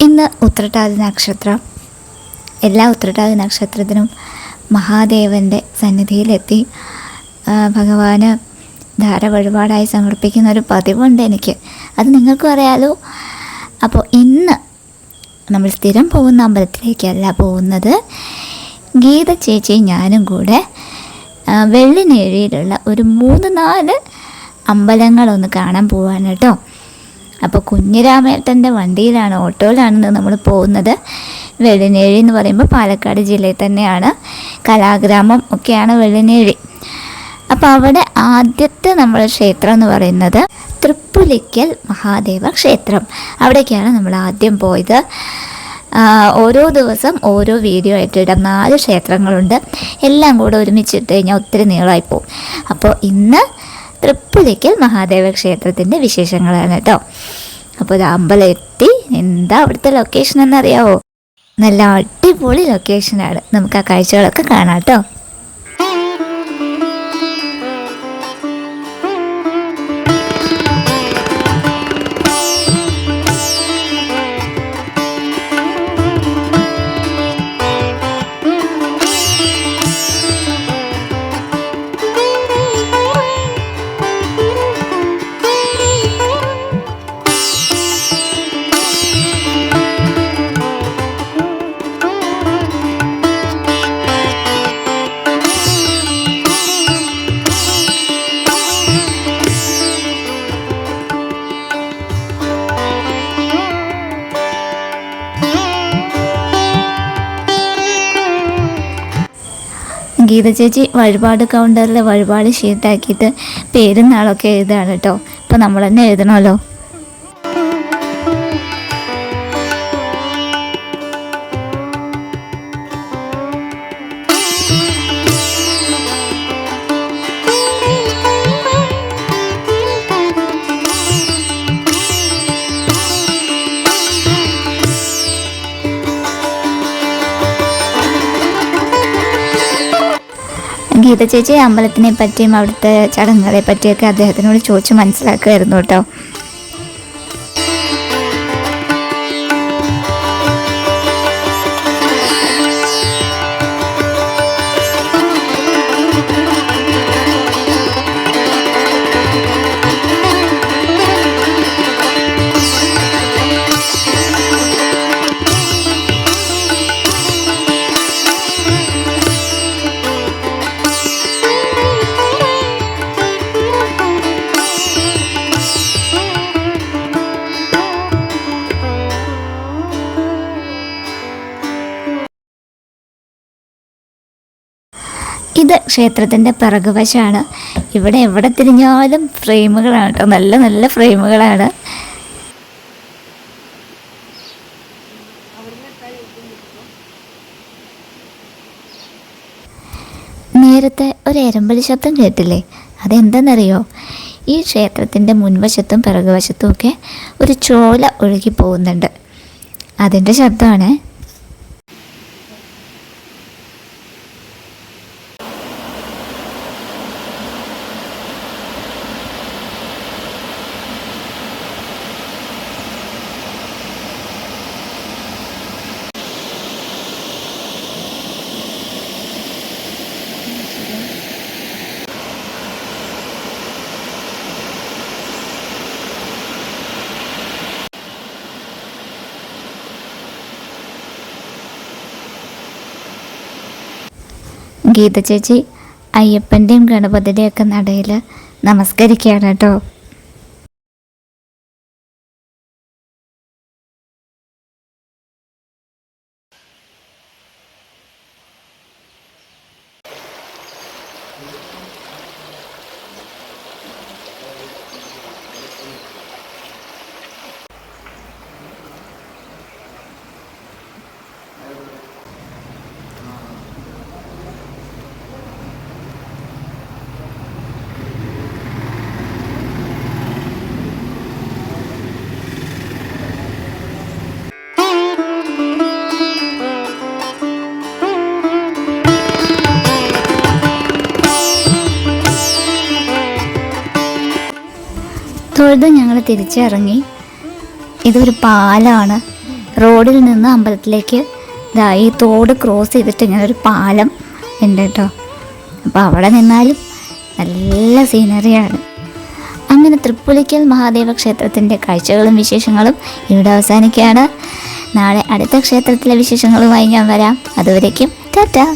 ഇന്ന് ഉത്രട്ടാതി നക്ഷത്രം. എല്ലാ ഉത്രട്ടാതി നക്ഷത്രത്തിനും മഹാദേവൻ്റെ സന്നിധിയിലെത്തി ഭഗവാന് ധാര വഴിപാടായി സമർപ്പിക്കുന്ന ഒരു പതിവുണ്ട് എനിക്ക്. അത് നിങ്ങൾക്കും അറിയാലോ. അപ്പോൾ ഇന്ന് നമ്മൾ സ്ഥിരം പോകുന്ന അമ്പലത്തിലേക്കല്ല പോകുന്നത്. ഗീത ചേച്ചി ഞാനും കൂടെ വെള്ളിനേഴിയിലുള്ള ഒരു 3-4 അമ്പലങ്ങളൊന്ന് കാണാൻ പോവാണ് കേട്ടോ. അപ്പോൾ കുഞ്ഞിരാമേട്ടൻ്റെ വണ്ടിയിലാണ്, ഓട്ടോയിലാണ് നമ്മൾ പോകുന്നത്. വെള്ളിനേഴി എന്ന് പറയുമ്പോൾ പാലക്കാട് ജില്ലയിൽ തന്നെയാണ്, കലാഗ്രാമം ഒക്കെയാണ് വെള്ളിനേഴി. അപ്പോൾ അവിടെ ആദ്യത്തെ നമ്മുടെ ക്ഷേത്രം എന്ന് പറയുന്നത് തൃപ്പുലിക്കൽ മഹാദേവ ക്ഷേത്രം. അവിടേക്കാണ് നമ്മൾ ആദ്യം പോയത്. ഓരോ ദിവസം ഓരോ വീഡിയോ ആയിട്ട് ഇടാം. 4 ക്ഷേത്രങ്ങളുണ്ട്. എല്ലാം കൂടെ ഒരുമിച്ചിട്ട് കഴിഞ്ഞാൽ ഒത്തിരി നീളമായി പോകും. അപ്പോൾ ഇന്ന് തൃപ്പുലിക്കൽ മഹാദേവ ക്ഷേത്രത്തിൻ്റെ വിശേഷങ്ങളാണ് കേട്ടോ. അപ്പോൾ ഇത് അമ്പലം എത്തി. എന്താ അവിടുത്തെ ലൊക്കേഷൻ എന്നറിയാവോ? നല്ല അടിപൊളി ലൊക്കേഷനാണ്. നമുക്ക് ആ കാഴ്ചകളൊക്കെ കാണാം കേട്ടോ. ഗീത ചേച്ചി വഴിപാട് കൗണ്ടറിൽ വഴിപാട് ഷീട്ടാക്കിയിട്ട് പേരും നാളൊക്കെ എഴുതുകയാണ് കേട്ടോ. ഇപ്പോൾ നമ്മൾ തന്നെ എഴുതണമല്ലോ. ഗീത ചേച്ചി അമ്പലത്തിനെ പറ്റിയും അവിടുത്തെ ചടങ്ങുകളെ പറ്റിയൊക്കെ അദ്ദേഹത്തിനോട് ചോദിച്ച് മനസ്സിലാക്കുമായിരുന്നു കേട്ടോ. ഇത് ക്ഷേത്രത്തിൻ്റെ പിറകുവശമാണ്. ഇവിടെ എവിടെ തിരിഞ്ഞാലും ഫ്രെയിമുകളാണ് കേട്ടോ. നല്ല നല്ല ഫ്രെയിമുകളാണ്. നേരത്തെ ഒരു എരമ്പലി ശബ്ദം കേട്ടില്ലേ? അതെന്താണെന്നറിയോ? ഈ ക്ഷേത്രത്തിൻ്റെ മുൻവശത്തും പിറകുവശത്തും ഒക്കെ ഒരു ചോല ഒഴുകി പോകുന്നുണ്ട്. അതിൻ്റെ ശബ്ദമാണ്. ഗീത ചേച്ചി അയ്യപ്പൻ്റെയും ഗണപതിയുടെയും ഒക്കെ നടയിൽ നമസ്കരിക്കുകയാണ് കേട്ടോ. തൊഴുത് ഞങ്ങൾ തിരിച്ചിറങ്ങി. ഇതൊരു പാലാണ്. റോഡിൽ നിന്ന് അമ്പലത്തിലേക്ക് ഈ തോട് ക്രോസ് ചെയ്തിട്ട് ഇങ്ങനെ ഒരു പാലം ഉണ്ട് കേട്ടോ. അപ്പോൾ അവിടെ നിന്നാലും നല്ല സീനറിയാണ്. അങ്ങനെ തൃപ്പുലിക്കൽ മഹാദേവ ക്ഷേത്രത്തിൻ്റെ കാഴ്ചകളും വിശേഷങ്ങളും ഇവിടെ അവസാനിക്കുകയാണ്. നാളെ അടുത്ത ക്ഷേത്രത്തിലെ വിശേഷങ്ങളുമായി ഞാൻ വരാം. അതുവരേക്കും ടാറ്റാ.